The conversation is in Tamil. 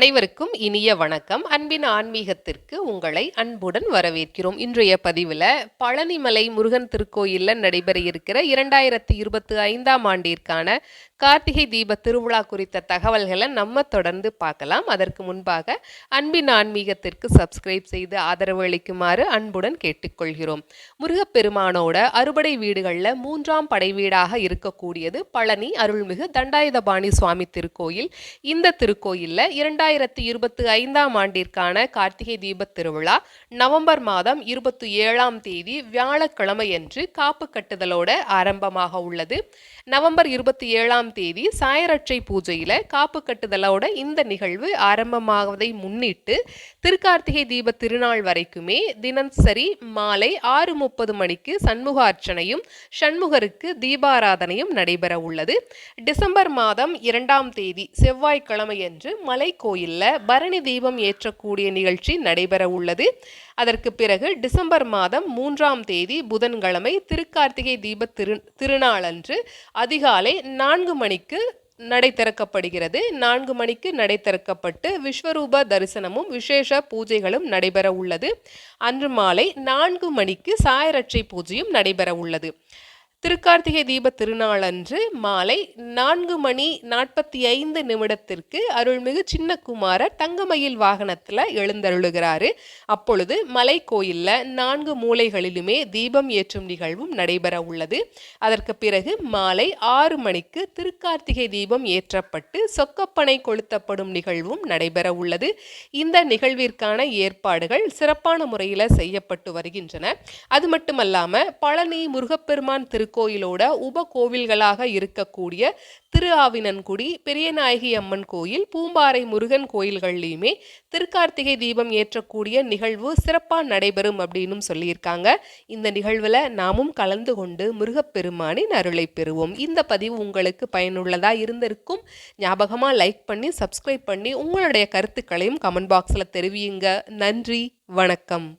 அனைவருக்கும் இனிய வணக்கம். அன்பின் ஆன்மீகத்திற்கு உங்களை அன்புடன் வரவேற்கிறோம். இன்றைய பதிவில் பழனிமலை முருகன் திருக்கோயிலில் நடைபெற இருக்கிற 2025ஆம் ஆண்டிற்கான கார்த்திகை தீப திருவிழா குறித்த தகவல்களை நம்ம தொடர்ந்து பார்க்கலாம். அதற்கு முன்பாக அன்பின் ஆன்மீகத்திற்கு சப்ஸ்கிரைப் செய்து ஆதரவு அளிக்குமாறு அன்புடன் கேட்டுக்கொள்கிறோம். முருகப்பெருமானோட அறுபடை வீடுகளில் 3ஆம் படை வீடாக இருக்கக்கூடியது பழனி அருள்மிகு தண்டாயுதபாணி சுவாமி திருக்கோயில். இந்த திருக்கோயிலில் 2025ஆம் ஆண்டிற்கான கார்த்திகை தீப திருவிழா நவம்பர் மாதம் 27ஆம் தேதி வியாழக்கிழமையன்று காப்பு கட்டுதலோட ஆரம்பமாக உள்ளது. நவம்பர் 27ஆம் தேதி சாயரட்சை பூஜையில காப்பு கட்டுதலோட இந்த நிகழ்வு ஆரம்பமாவதை முன்னிட்டு திருக்கார்த்திகை தீப திருநாள் வரைக்குமே தினசரி மாலை 6:30 மணிக்கு சண்முக அர்ச்சனையும் சண்முகருக்கு தீபாராதனையும் நடைபெற உள்ளது. டிசம்பர் மாதம் 2ஆம் தேதி செவ்வாய்க்கிழமையன்று மலை கோயில்ல பரணி தீபம் ஏற்றக்கூடிய நிகழ்ச்சி நடைபெற உள்ளது. அதற்கு பிறகு டிசம்பர் மாதம் 3ஆம் தேதி புதன்கிழமை திருக்கார்த்திகை தீப திருநாளன்று அதிகாலை 4 மணிக்கு நடை திறக்கப்படுகிறது. 4 மணிக்கு நடை திறக்கப்பட்டு விஸ்வரூப தரிசனமும் விசேஷ பூஜைகளும் நடைபெற உள்ளது. அன்று மாலை 4 மணிக்கு சாயரட்சை பூஜையும் நடைபெற உள்ளது. திருக்கார்த்திகை தீப திருநாளன்று மாலை 4:45 அருள்மிகு சின்னக்குமார தங்கமயில் வாகனத்தில் எழுந்தருளுகிறாரு. அப்பொழுது மலை கோயிலில் 4 மூலைகளிலுமே தீபம் ஏற்றும் நிகழ்வும் நடைபெற உள்ளது. அதற்கு பிறகு மாலை 6 மணிக்கு திருக்கார்த்திகை தீபம் ஏற்றப்பட்டு சொக்கப்பனை கொளுத்தப்படும் நிகழ்வும் நடைபெற உள்ளது. இந்த நிகழ்விற்கான ஏற்பாடுகள் சிறப்பான முறையில் செய்யப்பட்டு வருகின்றன. அது மட்டுமல்லாமல் பழனி முருகப்பெருமான் கோயிலோட உப கோவில்களாக இருக்கக்கூடிய திரு ஆவினன்குடி, பெரியநாயகி அம்மன் கோயில், பூம்பாறை முருகன் கோயில்கள்லையுமே திருக்கார்த்திகை தீபம் ஏற்றக்கூடிய நிகழ்வு சிறப்பாக நடைபெறும் அப்படின்னு சொல்லியிருக்காங்க. இந்த நிகழ்வில் நாமும் கலந்து கொண்டு முருகப்பெருமானின் அருளை பெறுவோம். இந்த பதிவு உங்களுக்கு பயனுள்ளதாக இருந்திருக்கும். ஞாபகமாக லைக் பண்ணி சப்ஸ்கிரைப் பண்ணி உங்களுடைய கருத்துக்களையும் கமெண்ட் பாக்ஸில் தெரிவியுங்க. நன்றி, வணக்கம்.